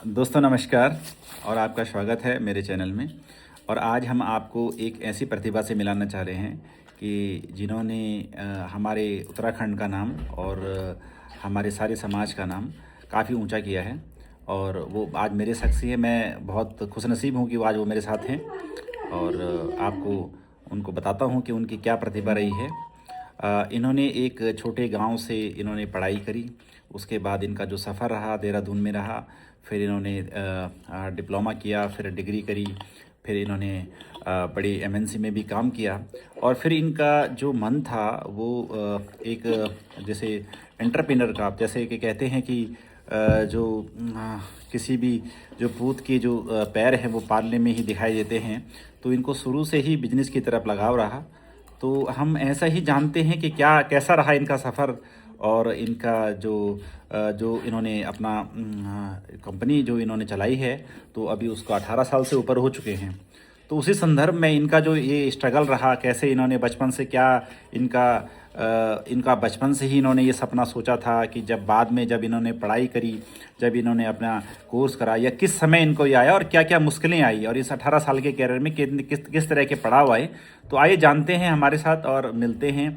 दोस्तों नमस्कार और आपका स्वागत है मेरे चैनल में। और आज हम आपको एक ऐसी प्रतिभा से मिलाना चाह रहे हैं कि जिन्होंने हमारे उत्तराखंड का नाम और हमारे सारे समाज का नाम काफ़ी ऊंचा किया है। और वो आज मेरे साथी है। मैं बहुत खुशनसीब हूं कि वो आज वो मेरे साथ हैं और आपको उनको बताता हूं कि उनकी क्या प्रतिभा रही है। इन्होंने एक छोटे गांव से इन्होंने पढ़ाई करी। उसके बाद इनका जो सफ़र रहा देहरादून में रहा। फिर इन्होंने डिप्लोमा किया, फिर डिग्री करी, फिर इन्होंने बड़ी एमएनसी में भी काम किया। और फिर इनका जो मन था वो एक जैसे एंटरप्रेन्योर का, जैसे कि कहते हैं कि जो किसी भी जो पूत के जो पैर हैं वो पालने में ही दिखाई देते हैं। तो इनको शुरू से ही बिजनेस की तरफ लगाव रहा। तो हम ऐसा ही जानते हैं कि क्या कैसा रहा इनका सफ़र और इनका जो इन्होंने अपना कंपनी जो इन्होंने चलाई है तो अभी उसको 18 साल से ऊपर हो चुके हैं। तो उसी संदर्भ में इनका जो ये स्ट्रगल रहा, कैसे इन्होंने बचपन से क्या इनका बचपन से ही इन्होंने ये सपना सोचा था कि जब बाद में जब इन्होंने पढ़ाई करी, जब इन्होंने अपना कोर्स करा, या किस समय इनको ये आया और क्या क्या मुश्किलें आई और इस 18 साल के कैरियर में किस तरह के पड़ाव आए। तो आइए जानते हैं हमारे साथ और मिलते हैं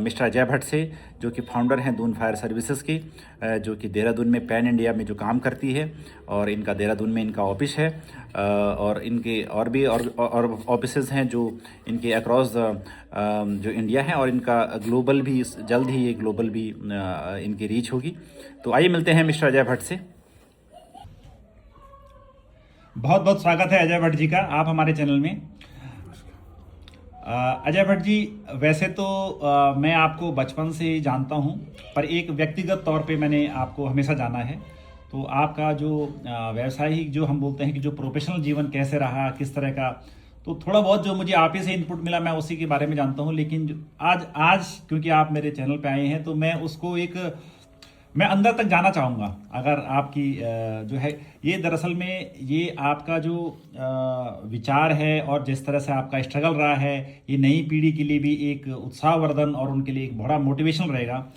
मिस्टर अजय भट्ट से, जो कि फाउंडर हैं दून फायर सर्विसेज के, जो कि देहरादून में पैन इंडिया में जो काम करती है। और इनका देहरादून में इनका ऑफिस है और इनके और भी और ऑफिसेज हैं जो इनके अक्रॉस जो इंडिया है। और इनका ग्लोबल भी जल्द ही ये ग्लोबल भी इनकी रीच होगी। तो आइए मिलते हैं मिस्टर अजय भट्ट से। बहुत बहुत स्वागत है अजय भट्ट जी का आप हमारे चैनल में। अजय भट्ट जी, वैसे तो मैं आपको बचपन से ही जानता हूं, पर एक व्यक्तिगत तौर पे मैंने आपको हमेशा जाना है। तो आपका जो व्यावसायिक जो हम बोलते हैं कि जो प्रोफेशनल जीवन कैसे रहा, किस तरह का, तो थोड़ा बहुत जो मुझे आप ही से इनपुट मिला मैं उसी के बारे में जानता हूं। लेकिन आज क्योंकि आप मेरे चैनल पे आए हैं तो मैं उसको मैं अंदर तक जाना चाहूँगा। अगर आपकी जो है ये दरअसल में ये आपका जो विचार है और जिस तरह से आपका स्ट्रगल रहा है, ये नई पीढ़ी के लिए भी एक उत्साहवर्धन और उनके लिए एक बड़ा मोटिवेशन रहेगा।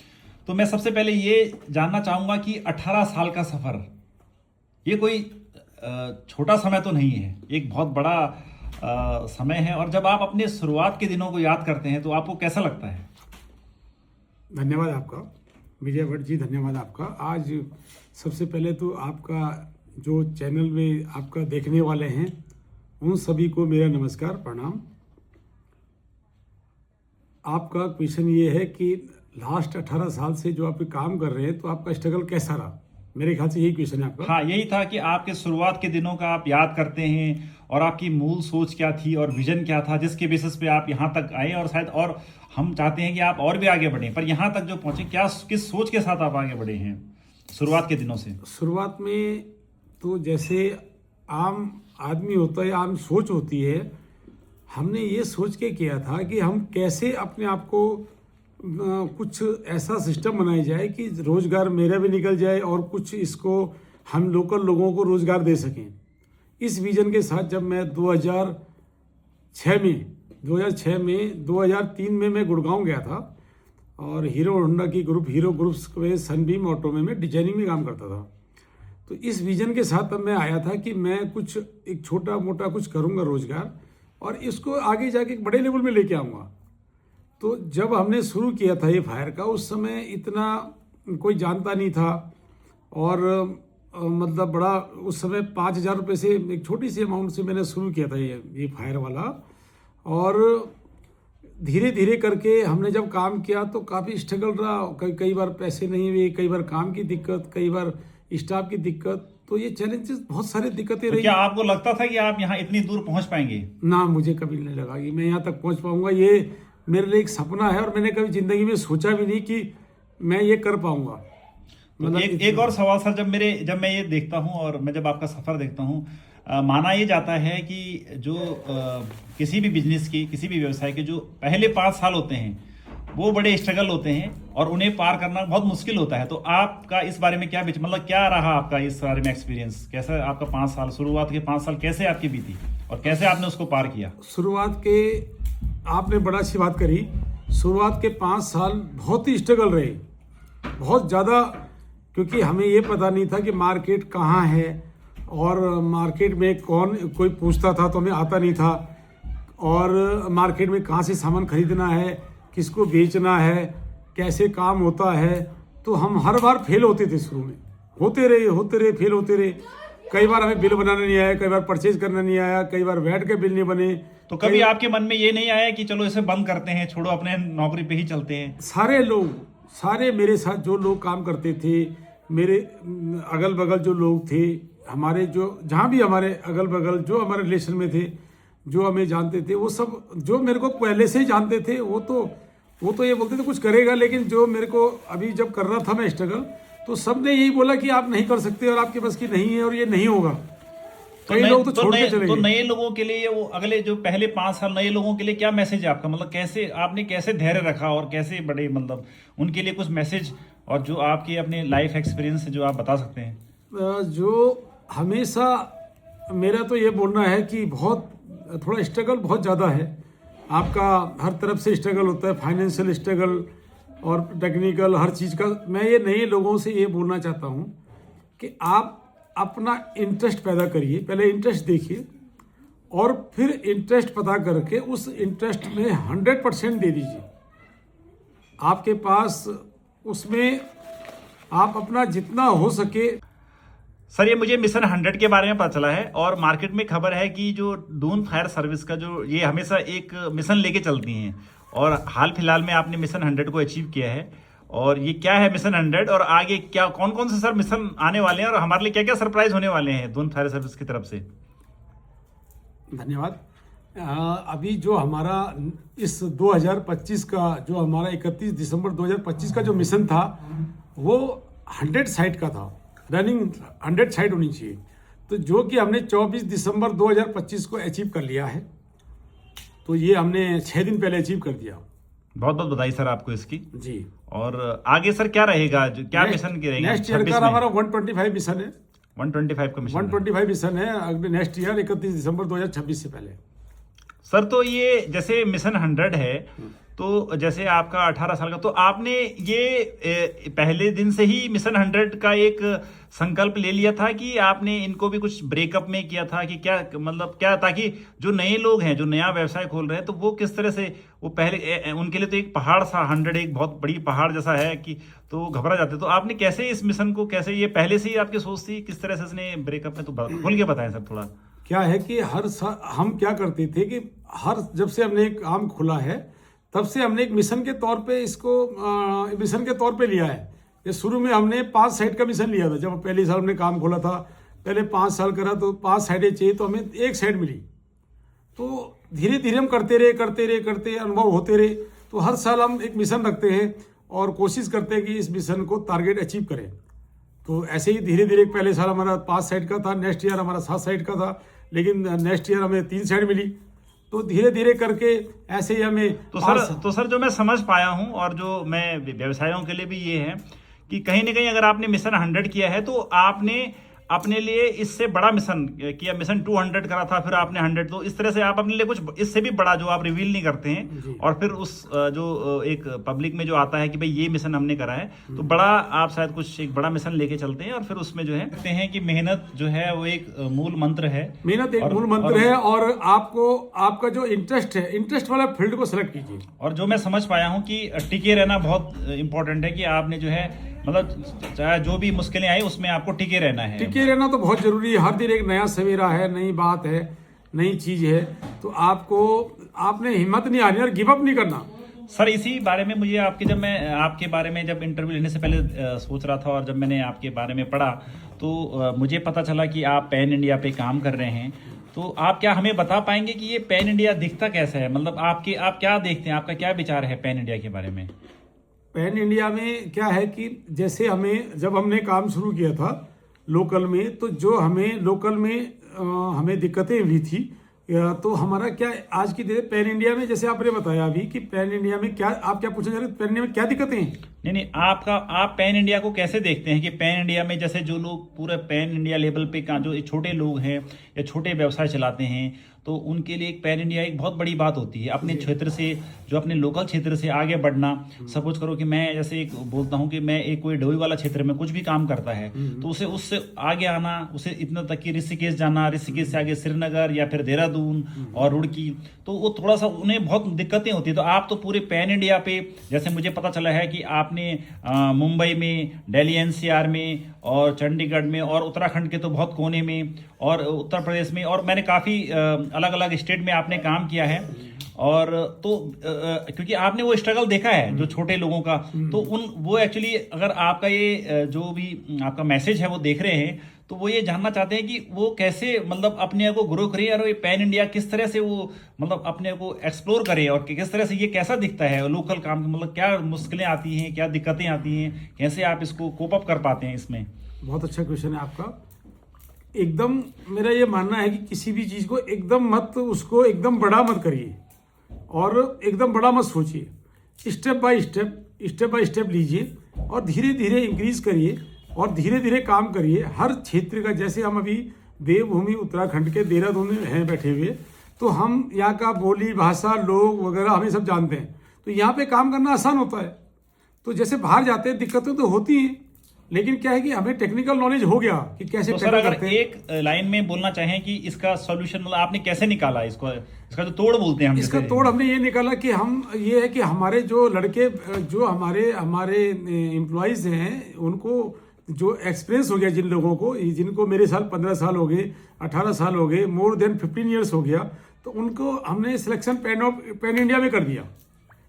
तो मैं सबसे पहले ये जानना चाहूँगा कि 18 साल का सफ़र, ये कोई छोटा समय तो नहीं है, एक बहुत बड़ा समय है। और जब आप अपने शुरुआत के दिनों को याद करते हैं तो आपको कैसा लगता है? धन्यवाद आपका विजय भट्ट जी, धन्यवाद आपका। आज सबसे पहले तो आपका जो चैनल में आपका देखने वाले हैं उन सभी को मेरा नमस्कार, प्रणाम। आपका क्वेश्चन ये है कि लास्ट 18 साल से जो आप काम कर रहे हैं तो आपका स्ट्रगल कैसा रहा? मेरे ख्याल से यही क्वेश्चन है आपका। हाँ, यही था कि आपके शुरुआत के दिनों का आप याद करते हैं और आपकी मूल सोच क्या थी और विजन क्या था जिसके बेसिस पे आप यहाँ तक आए। और शायद और हम चाहते हैं कि आप और भी आगे बढ़ें, पर यहाँ तक जो पहुँचे किस सोच के साथ आप आगे बढ़े हैं शुरुआत के दिनों से? शुरुआत में तो जैसे आम आदमी होता है, आम सोच होती है, हमने ये सोच के किया था कि हम कैसे अपने आप को कुछ ऐसा सिस्टम बनाया जाए कि रोज़गार मेरा भी निकल जाए और कुछ इसको हम लोकल लोगों को रोज़गार दे सकें। इस विज़न के साथ जब मैं 2003 में मैं गुड़गांव गया था और हीरो होंडा की हीरो ग्रुप्स में सनबीम ऑटो में मैं डिजाइनिंग में काम करता था। तो इस विज़न के साथ तब मैं आया था कि मैं कुछ एक छोटा मोटा कुछ करूँगा रोज़गार और इसको आगे जाके एक बड़े लेवल में लेके आऊँगा। तो जब हमने शुरू किया था ये फायर का, उस समय इतना कोई जानता नहीं था और मतलब बड़ा उस समय 5,000 रुपये से एक छोटी सी अमाउंट से मैंने शुरू किया था ये फायर वाला। और धीरे धीरे करके हमने जब काम किया तो काफ़ी स्ट्रगल रहा। कई बार पैसे नहीं हुए, कई बार काम की दिक्कत, कई बार स्टाफ की दिक्कत। तो ये चैलेंजेस बहुत सारी दिक्कतें रही। क्या आपको लगता था कि आप यहाँ इतनी दूर पहुँच पाएंगे? ना, मुझे कभी नहीं लगा कि मैं यहाँ तक पहुँच पाऊँगा। ये मेरे लिए एक सपना है और मैंने कभी ज़िंदगी में सोचा भी नहीं कि मैं ये कर पाऊँगा। मतलब एक और सवाल सर, जब मैं ये देखता हूँ और मैं जब आपका सफ़र देखता हूँ, माना ये जाता है कि जो किसी भी बिजनेस की, किसी भी व्यवसाय के जो पहले 5 साल होते हैं वो बड़े स्ट्रगल होते हैं और उन्हें पार करना बहुत मुश्किल होता है। तो आपका इस बारे में क्या मतलब क्या रहा आपका इस बारे में एक्सपीरियंस? कैसा आपका 5 साल, शुरुआत के 5 साल कैसे आपकी बीती और कैसे आपने उसको पार किया? शुरुआत के आपने बड़ा अच्छी बात करी। शुरुआत के 5 साल बहुत ही स्ट्रगल रहे, बहुत ज़्यादा क्योंकि हमें ये पता नहीं था कि मार्केट कहाँ है, और मार्केट में कोई पूछता था तो हमें आता नहीं था, और मार्केट में कहाँ से सामान खरीदना है, किसको बेचना है, कैसे काम होता है। तो हम हर बार फेल होते थे, शुरू में होते रहे फेल होते रहे। कई बार हमें बिल बनाना नहीं आया, कई बार परचेज करना नहीं आया, कई बार वैट के बिल नहीं बने। तो कभी आपके मन में ये नहीं आया कि चलो इसे बंद करते हैं, छोड़ो, अपने नौकरी पे ही चलते हैं? सारे मेरे साथ जो लोग काम करते थे, मेरे अगल बगल जो लोग थे, हमारे जो जहाँ भी हमारे अगल बगल जो हमारे रिलेशन में थे, जो हमें जानते थे, वो सब जो मेरे को पहले से ही जानते थे, वो तो ये बोलते थे कुछ करेगा। लेकिन जो मेरे को अभी जब कर रहा था मैं स्ट्रगल, तो सब ने यही बोला कि आप नहीं कर सकते और आपके बस की नहीं है और ये नहीं होगा। कई लोग तो छोड़ के चले गए। तो नए लोगों के लिए, वो अगले जो पहले 5 साल नए लोगों के लिए क्या मैसेज है आपका? मतलब कैसे आपने धैर्य रखा और कैसे बड़े, मतलब उनके लिए कुछ मैसेज और जो आपके अपने लाइफ एक्सपीरियंस जो आप बता सकते हैं? जो हमेशा मेरा तो ये बोलना है कि थोड़ा स्ट्रगल बहुत ज़्यादा है। आपका हर तरफ से स्ट्रगल होता है, फाइनेंशियल स्ट्रगल और टेक्निकल, हर चीज़ का। मैं ये नए लोगों से ये बोलना चाहता हूँ कि आप अपना इंटरेस्ट पैदा करिए, पहले इंटरेस्ट देखिए और फिर इंटरेस्ट पता करके उस इंटरेस्ट में 100% दे दीजिए। आपके पास उसमें आप अपना जितना हो सके। सर, ये मुझे मिशन 100 के बारे में पता चला है और मार्केट में खबर है कि जो दून फायर सर्विस का जो ये हमेशा एक मिशन लेके चलती हैं, और हाल फिलहाल में आपने मिशन 100 को अचीव किया है। और ये क्या है मिशन 100 और आगे क्या कौन कौन से सर मिशन आने वाले हैं और हमारे लिए क्या क्या सरप्राइज होने वाले हैं दून फायर सर्विस की तरफ से? धन्यवाद। अभी जो हमारा इस 2025 का जो हमारा 31 दिसंबर 2025 का जो मिशन था, वो 100 साइट का था। रनिंग 100 साइट होनी चाहिए, तो जो कि हमने 24 दिसंबर 2025 को अचीव कर लिया है। तो ये हमने 6 दिन पहले अचीव कर दिया। बहुत बहुत बधाई सर आपको इसकी जी। और आगे सर क्या रहेगा, जो क्या मिशन के रहेंगे? नेक्स्ट ईयर का हमारा 125 मिशन है। 125 का मिशन 125 मिशन है अगले नेक्स्ट ईयर 31 दिसंबर 2026 से पहले। सर, तो ये जैसे मिशन 100 है, तो जैसे आपका 18 साल का, तो आपने ये पहले दिन से ही मिशन 100 का एक संकल्प ले लिया था कि आपने इनको भी कुछ ब्रेकअप में किया था कि क्या, मतलब क्या, ताकि जो नए लोग हैं जो नया व्यवसाय खोल रहे हैं तो वो किस तरह से, वो पहले उनके लिए तो एक पहाड़ सा 100 एक बहुत बड़ी पहाड़ जैसा है कि तो घबरा जाते। तो आपने कैसे इस मिशन को, कैसे ये पहले से ही आपकी सोच थी, किस तरह से इसने ब्रेकअप में, तो खोल के बताएं सर थोड़ा। क्या है कि हर साल हम क्या करते थे कि जब से हमने एक काम खुला है तब से हमने एक मिशन के तौर पे इसको मिशन के तौर पे लिया है। ये शुरू में हमने 5 साइट का मिशन लिया था। जब पहले साल हमने काम खोला था, पहले 5 साल करा तो 5 साइटें चाहिए, तो हमें 1 साइट मिली। तो धीरे धीरे हम करते अनुभव होते रहे। तो हर साल हम एक मिशन रखते हैं और कोशिश करते हैं कि इस मिशन को टारगेट अचीव करें। तो ऐसे ही धीरे धीरे पहले साल हमारा 5 साइट का था, नेक्स्ट ईयर हमारा 7 साइट का था, लेकिन नेक्स्ट ईयर हमें 3 साइट मिली। तो धीरे धीरे करके ऐसे ही हमें तो सर जो मैं समझ पाया हूं और जो मैं व्यवसायों के लिए भी ये है कि कहीं ना कहीं अगर आपने मिशन 100 किया है तो आपने अपने लिए इससे बड़ा मिशन किया। मिशन 200 करा था, फिर आपने 100, तो इस तरह से आप अपने लिए कुछ इससे भी बड़ा जो आप रिवील नहीं करते हैं, और फिर उस जो एक पब्लिक में जो आता है कि भाई ये मिशन हमने करा है, तो बड़ा आप शायद कुछ एक बड़ा मिशन लेके चलते हैं और फिर उसमें जो है कहते हैं कि मेहनत जो है वो एक मूल मंत्र है। मेहनत एक मूल मंत्र है, और आपका जो इंटरेस्ट है, इंटरेस्ट वाला फील्ड को सिलेक्ट कीजिए। और जो मैं समझ पाया हूँ कि टिके रहना बहुत इंपॉर्टेंट है, कि आपने जो है मतलब चाहे जो भी मुश्किलें आई उसमें आपको टिके रहना है। टिके रहना तो बहुत जरूरी है। हर दिन एक नया सवेरा है, नई बात है, नई चीज है, तो आपने हिम्मत नहीं हारनी और गिव अप नहीं करना। सर, इसी बारे में मुझे जब मैं आपके बारे में जब इंटरव्यू लेने से पहले सोच रहा था और जब मैंने आपके बारे में पढ़ा तो मुझे पता चला कि आप पैन इंडिया पे काम कर रहे हैं। तो आप क्या हमें बता पाएंगे कि ये पैन इंडिया दिखता कैसा है? मतलब आप क्या देखते हैं, आपका क्या विचार है पैन इंडिया के बारे में? पैन इंडिया में क्या है कि जैसे जब हमने काम शुरू किया था लोकल में, तो जो हमें लोकल में हमें दिक्कतें हुई थी, तो हमारा क्या आज की डेट पैन इंडिया में, जैसे आपने बताया अभी कि पैन इंडिया में क्या, आप क्या पूछना चाह रहे हैं, पैन इंडिया में क्या दिक्कतें हैं? नहीं, आप पैन इंडिया को कैसे देखते हैं कि पैन इंडिया में जैसे जो लोग पूरे पैन इंडिया लेवल पे का जो छोटे लोग हैं या छोटे व्यवसाय चलाते हैं, तो उनके लिए एक पैन इंडिया एक बहुत बड़ी बात होती है। अपने क्षेत्र से, जो अपने लोकल क्षेत्र से आगे बढ़ना। सपोज करो कि मैं जैसे एक बोलता हूँ कि मैं एक कोई डोई वाला क्षेत्र में कुछ भी काम करता है, तो उसे उससे आगे आना, उसे इतना तक कि ऋषिकेश जाना, ऋषिकेश से आगे श्रीनगर या फिर देहरादून और रुड़की, तो वो थोड़ा सा उन्हें बहुत दिक्कतें होती है। तो आप तो पूरे पैन इंडिया पे, जैसे मुझे पता चला है कि आपने मुंबई में, दिल्ली एनसीआर में और चंडीगढ़ में और उत्तराखंड के तो बहुत कोने में और उत्तर प्रदेश में, और मैंने काफ़ी अलग अलग स्टेट में आपने काम किया है। और तो क्योंकि आपने वो स्ट्रगल देखा है जो छोटे लोगों का, तो वो एक्चुअली अगर आपका ये जो भी आपका मैसेज है वो देख रहे हैं, तो वो ये जानना चाहते हैं कि वो कैसे मतलब अपने आप को ग्रो करें और ये पैन इंडिया किस तरह से वो मतलब अपने को एक्सप्लोर करें और किस तरह से ये कैसा दिखता है लोकल काम, मतलब क्या मुश्किलें आती हैं, क्या दिक्कतें आती हैं, कैसे आप इसको कोप अप कर पाते हैं इसमें। बहुत अच्छा क्वेश्चन है आपका। एकदम मेरा ये मानना है कि किसी भी चीज़ को एकदम मत, उसको एकदम बड़ा मत करिए और एकदम बड़ा मत सोचिए। स्टेप बाय स्टेप लीजिए और धीरे धीरे इंक्रीज करिए और धीरे धीरे काम करिए। हर क्षेत्र का, जैसे हम अभी देवभूमि उत्तराखंड के देहरादून में हैं बैठे हुए, तो हम यहाँ का बोली भाषा, लोग वगैरह हमें सब जानते हैं, तो यहाँ पे काम करना आसान होता है। तो जैसे बाहर जाते हैं दिक्कतें तो होती हैं, लेकिन क्या है कि हमें टेक्निकल नॉलेज हो गया कि कैसे। तो सर अगर एक लाइन में बोलना चाहें कि इसका सॉल्यूशन मतलब आपने कैसे निकाला इसको, इसका जो तोड़ बोलते हैं हम, इसका तोड़ हमने ये निकाला कि हम ये है कि हमारे जो लड़के, जो हमारे एम्प्लॉयज़ हैं, उनको जो एक्सपीरियंस हो गया, जिन लोगों को, जिनको मेरे साल 15 साल हो गए, 18 साल हो गए, मोर देन 15 ईयर्स हो गया, तो उनको हमने सिलेक्शन पैन इंडिया में कर दिया।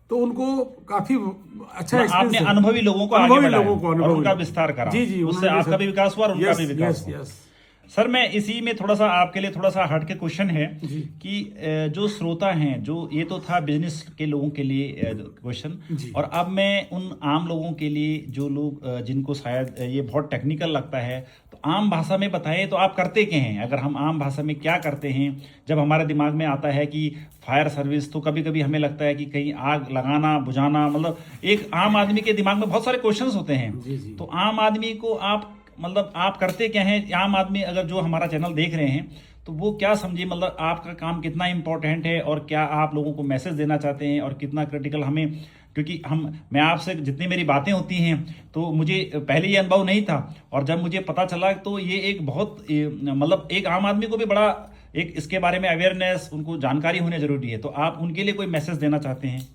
तो उनको काफी अच्छा आपने अनुभवी लोगों को आगे बढ़ाया और उनका विस्तार करा। जी, उससे आपका भी विकास हुआ और उनका भी विकास हुआ। सर मैं इसी में थोड़ा सा आपके लिए थोड़ा सा हट के क्वेश्चन है कि जो श्रोता हैं, जो ये तो था बिजनेस के लोगों के लिए क्वेश्चन, और अब मैं उन आम लोगों के लिए जो लोग जिनको शायद ये बहुत टेक्निकल लगता है, तो आम भाषा में बताएं तो आप करते क्या हैं। अगर हम आम भाषा में क्या करते हैं, जब हमारे दिमाग में आता है कि फायर सर्विस, तो कभी कभी हमें लगता है कि कहीं आग लगाना बुझाना, मतलब एक आम आदमी के दिमाग में बहुत सारे क्वेश्चंस होते हैं। तो आम आदमी को आप मतलब आप करते क्या हैं, आम आदमी अगर जो हमारा चैनल देख रहे हैं तो वो क्या समझे, मतलब आपका काम कितना इंपॉर्टेंट है और क्या आप लोगों को मैसेज देना चाहते हैं और कितना क्रिटिकल हमें, क्योंकि मैं आपसे जितनी मेरी बातें होती हैं तो मुझे पहले ये अनुभव नहीं था, और जब मुझे पता चला तो ये एक बहुत मतलब एक आम आदमी को भी बड़ा एक इसके बारे में अवेयरनेस, उनको जानकारी होनी जरूरी है। तो आप उनके लिए कोई मैसेज देना चाहते हैं?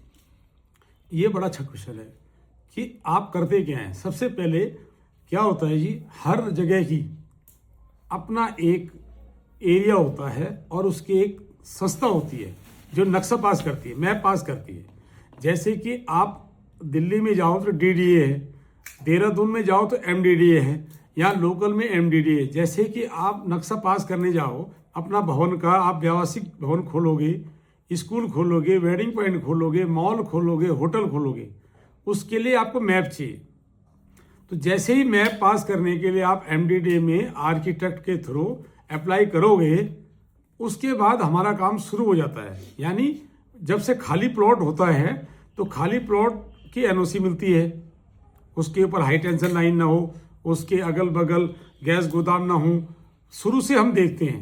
ये बड़ा अच्छा क्वेश्चन है कि आप करते क्या हैं। सबसे पहले क्या होता है जी, हर जगह की अपना एक एरिया होता है और उसकी एक संस्था होती है जो नक्शा पास करती है, मैप पास करती है। जैसे कि आप दिल्ली में जाओ तो डीडीए है, देहरादून में जाओ तो एमडीडीए है, यहाँ लोकल में एमडीडीए। जैसे कि आप नक्शा पास करने जाओ अपना भवन का, आप व्यावसायिक भवन खोलोगे, स्कूल खोलोगे, वेडिंग पॉइंट खोलोगे, मॉल खोलोगे, होटल खोलोगे, उसके लिए आपको मैप चाहिए। तो जैसे ही मैप पास करने के लिए आप एमडीडीए में आर्किटेक्ट के थ्रू अप्लाई करोगे, उसके बाद हमारा काम शुरू हो जाता है। यानी जब से खाली प्लॉट होता है तो खाली प्लॉट की एनओसी मिलती है, उसके ऊपर हाई टेंशन लाइन ना हो, उसके अगल बगल गैस गोदाम ना हो, शुरू से हम देखते हैं।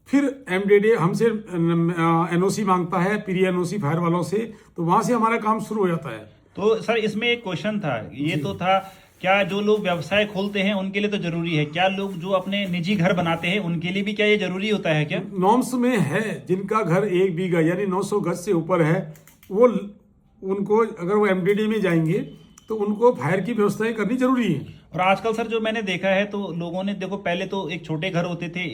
फिर एमडीडीए हमसे एनओसी मांगता है, प्री एनओसी फायर वालों से, तो वहां से हमारा काम शुरू हो जाता है। तो सर इसमें एक क्वेश्चन था, ये तो था क्या जो लोग व्यवसाय खोलते हैं उनके लिए तो जरूरी है, क्या लोग जो अपने निजी घर बनाते हैं उनके लिए भी क्या ये जरूरी होता है क्या? नॉर्म्स में है, जिनका घर 1 बीघा यानी 900 गज से ऊपर है, वो उनको अगर वो एमडीडी में जाएंगे तो उनको फायर की व्यवस्थाएं करनी जरूरी है। और आजकल सर जो मैंने देखा है तो लोगों ने देखो, पहले तो एक छोटे घर होते थे,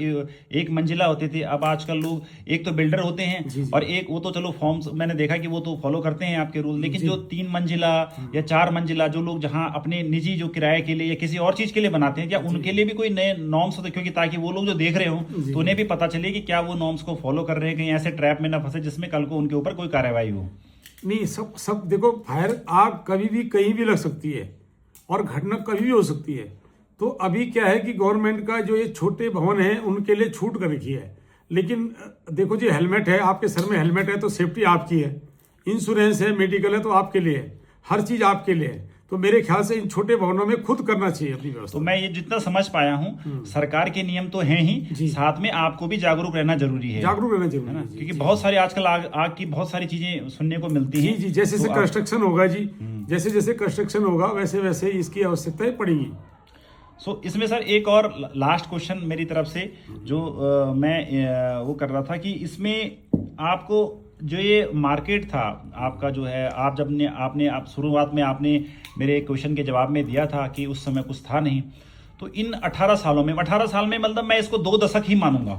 1 मंजिला होते थे, अब आजकल लोग एक तो बिल्डर होते हैं और एक वो तो चलो फॉर्म्स मैंने देखा कि वो तो फॉलो करते हैं आपके रूल, लेकिन जो 3 मंजिला या 4 मंजिला जो लोग जहां अपने निजी जो किराए के लिए या किसी और चीज के लिए बनाते हैं, क्या उनके लिए भी कोई नए नॉर्म्स होते, क्योंकि ताकि वो लोग जो देख रहे हो तो उन्हें भी पता चले कि क्या वो नॉर्म्स को फॉलो कर रहे हैं, कहीं ऐसे ट्रैप में ना फंसे जिसमें कल को उनके ऊपर कोई कार्रवाई हो? नहीं, सब देखो, फायर आग कभी भी कहीं भी लग सकती है और घटना कभी भी हो सकती है। तो अभी क्या है कि गवर्नमेंट का जो ये छोटे भवन है उनके लिए छूट कर रखी है, लेकिन देखो जी, हेलमेट है आपके सर में, हेलमेट है तो सेफ्टी आपकी है, इंश्योरेंस है, मेडिकल है तो आपके लिए है, हर चीज़ आपके लिए है। तो मेरे ख्याल से इन छोटे भवनों में खुद करना चाहिए अपनी व्यवस्था। तो मैं ये जितना समझ पाया हूँ, सरकार के नियम तो हैं ही, साथ में आपको भी जागरूक रहना जरूरी है। जागरूक रहना जरूरी है क्योंकि बहुत सारे आजकल आग की बहुत सारी चीजें सुनने को मिलती हैं। जी, जैसे जैसे कंस्ट्रक्शन होगा जी, जैसे जैसे कंस्ट्रक्शन होगा वैसे वैसे इसकी आवश्यकताएं पड़ेगी। इसमें सर एक और लास्ट क्वेश्चन मेरी तरफ से जो मैं वो कर रहा था कि इसमें आपको जो ये मार्केट था आपका जो है, आप जब ने आप शुरुआत में आपने मेरे क्वेश्चन के जवाब में दिया था कि उस समय कुछ था नहीं, तो इन 18 सालों में, 18 साल में मतलब मैं इसको 2 दशक ही मानूंगा,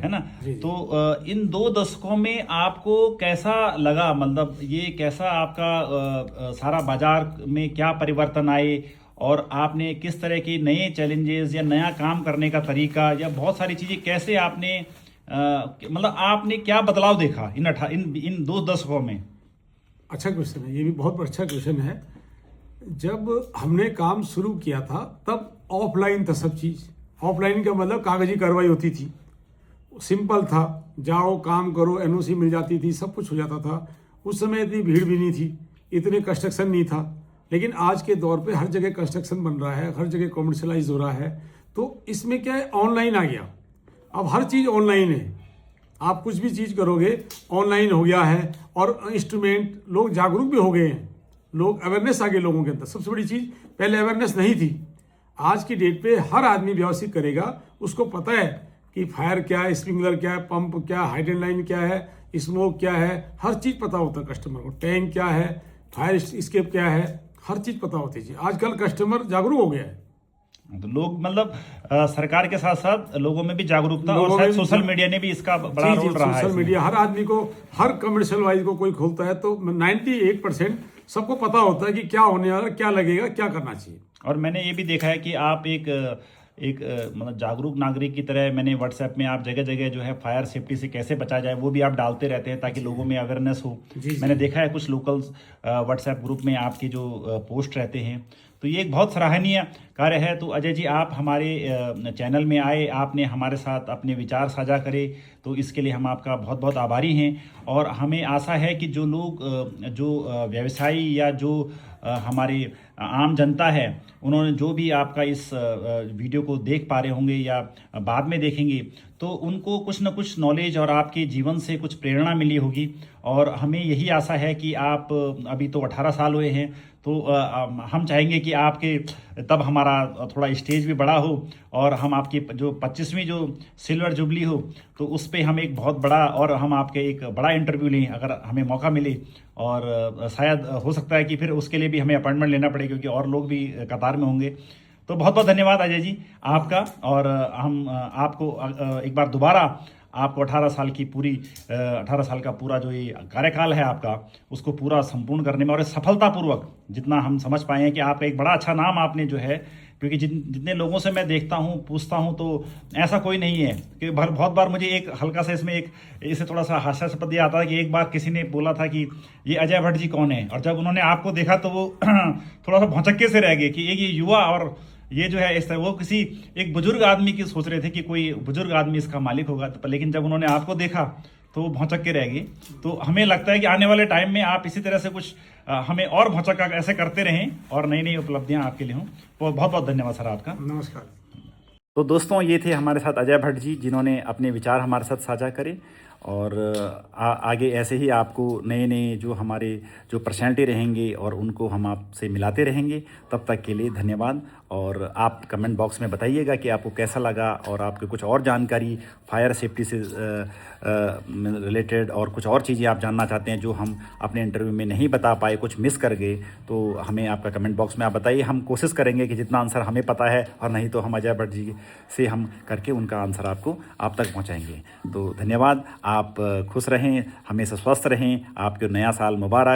है ना। तो इन 2 दशकों में आपको कैसा लगा, मतलब ये कैसा आपका सारा बाजार में क्या परिवर्तन आए, और आपने किस तरह के नए चैलेंजेस या नया काम करने का तरीका या बहुत सारी चीज़ें कैसे आपने मतलब आपने क्या बदलाव देखा इन 2 दशकों में? अच्छा क्वेश्चन है, ये भी बहुत अच्छा क्वेश्चन है। जब हमने काम शुरू किया था तब ऑफलाइन था सब चीज़। ऑफलाइन का मतलब कागजी कार्रवाई होती थी, सिंपल था, जाओ काम करो, एनओसी मिल जाती थी, सब कुछ हो जाता था। उस समय इतनी भीड़ भी नहीं थी, इतने कंस्ट्रक्शन नहीं था। लेकिन आज के दौर पे हर जगह कंस्ट्रक्शन बन रहा है, हर जगह कॉमर्शलाइज हो रहा है, तो इसमें क्या है, ऑनलाइन आ गया। अब हर चीज़ ऑनलाइन है, आप कुछ भी चीज़ करोगे ऑनलाइन हो गया है। और इंस्ट्रूमेंट, लोग जागरूक भी हो गए हैं, लोग अवेयरनेस आ गए लोगों के अंदर। सबसे बड़ी चीज़, पहले अवेयरनेस नहीं थी, आज की डेट पे हर आदमी व्यवस्थित करेगा, उसको पता है कि फायर क्या है, स्प्रिंकलर क्या है, पंप क्या है, हाइड्रेंट लाइन क्या है, स्मोक क्या है, हर चीज़ पता होता है कस्टमर को। टैंक क्या है, फायर स्केप क्या है, हर चीज़ पता होती है। आजकल कस्टमर जागरूक हो गया है, तो लोग मतलब सरकार के साथ साथ लोगों में भी जागरूकता, और शायद सोशल मीडिया ने भी इसका बड़ा रोल रहा है। सोशल मीडिया हर आदमी को, हर कमर्शियल वाइज को कोई खोलता है तो 98% सबको पता होता है कि क्या होने वाला, क्या लगेगा, क्या करना चाहिए। और मैंने ये भी देखा है कि आप एक मतलब जागरूक नागरिक की तरह, मैंने व्हाट्सएप में आप जगह जगह जो है फायर सेफ्टी से कैसे बचा जाए वो भी आप डालते रहते हैं ताकि लोगों में अवेयरनेस हो। मैंने देखा है कुछ लोकल व्हाट्सएप ग्रुप में आपके जो पोस्ट रहते हैं, तो ये एक बहुत सराहनीय कार्य है। तो अजय जी, आप हमारे चैनल में आए, आपने हमारे साथ अपने विचार साझा करे, तो इसके लिए हम आपका बहुत बहुत आभारी हैं। और हमें आशा है कि जो लोग जो व्यवसायी या जो हमारे आम जनता है, उन्होंने जो भी आपका इस वीडियो को देख पा रहे होंगे या बाद में देखेंगे, तो उनको कुछ न कुछ नॉलेज और आपके जीवन से कुछ प्रेरणा मिली होगी। और हमें यही आशा है कि आप, अभी तो 18 साल हुए हैं, तो हम चाहेंगे कि आपके तब हमारा थोड़ा स्टेज भी बड़ा हो और हम आपकी जो 25वीं जो सिल्वर जुबली हो, तो उस पे हम एक बहुत बड़ा, और हम आपके एक बड़ा इंटरव्यू लें अगर हमें मौका मिले। और शायद हो सकता है कि फिर उसके लिए भी हमें अपॉइंटमेंट लेना पड़े, क्योंकि और लोग भी कतार में होंगे। तो बहुत बहुत धन्यवाद अजय जी आपका। और हम आपको एक बार दोबारा आपको 18 साल की पूरी 18 साल का पूरा जो ये कार्यकाल है आपका, उसको पूरा संपूर्ण करने में और सफलतापूर्वक, जितना हम समझ पाए हैं कि आपका एक बड़ा अच्छा नाम आपने जो है, क्योंकि जितने लोगों से मैं देखता हूँ, पूछता हूँ, तो ऐसा कोई नहीं है कि बहुत बार मुझे एक हल्का सा इसमें एक इसे थोड़ा सा हास्यास्पद ये आता है कि एक बार किसी ने बोला था कि ये अजय भट्ट जी कौन है, और जब उन्होंने आपको देखा तो वो थोड़ा सा भौचक्के से रह गए कि एक ये युवा और ये जो है इस तरह, वो किसी एक बुजुर्ग आदमी की सोच रहे थे कि कोई बुजुर्ग आदमी इसका मालिक होगा, तो लेकिन जब उन्होंने आपको देखा तो वो भौचक्के रह गए। तो हमें लगता है कि आने वाले टाइम में आप इसी तरह से कुछ हमें और भौचक्का ऐसे करते रहें और नई नई उपलब्धियां आपके लिए हों। तो बहुत बहुत धन्यवाद सर आपका। नमस्कार। तो दोस्तों, ये थे हमारे साथ अजय भट्ट जी, जिन्होंने अपने विचार हमारे साथ साझा करे। और आगे ऐसे ही आपको नए नए जो हमारे जो पर्सनैलिटी रहेंगे और उनको हम आपसे मिलाते रहेंगे। तब तक के लिए धन्यवाद। और आप कमेंट बॉक्स में बताइएगा कि आपको कैसा लगा, और आपको कुछ और जानकारी फायर सेफ्टी से रिलेटेड और कुछ और चीज़ें आप जानना चाहते हैं जो हम अपने इंटरव्यू में नहीं बता पाए, कुछ मिस कर गए, तो हमें आपका कमेंट बॉक्स में आप बताइए। हम कोशिश करेंगे कि जितना आंसर हमें पता है, और नहीं तो हम अजय भट्ट जी से हम करके उनका आंसर आपको आप तक पहुंचाएंगे। तो धन्यवाद। आप खुश रहें, हमेशा स्वस्थ रहें। आपको नया साल मुबारक।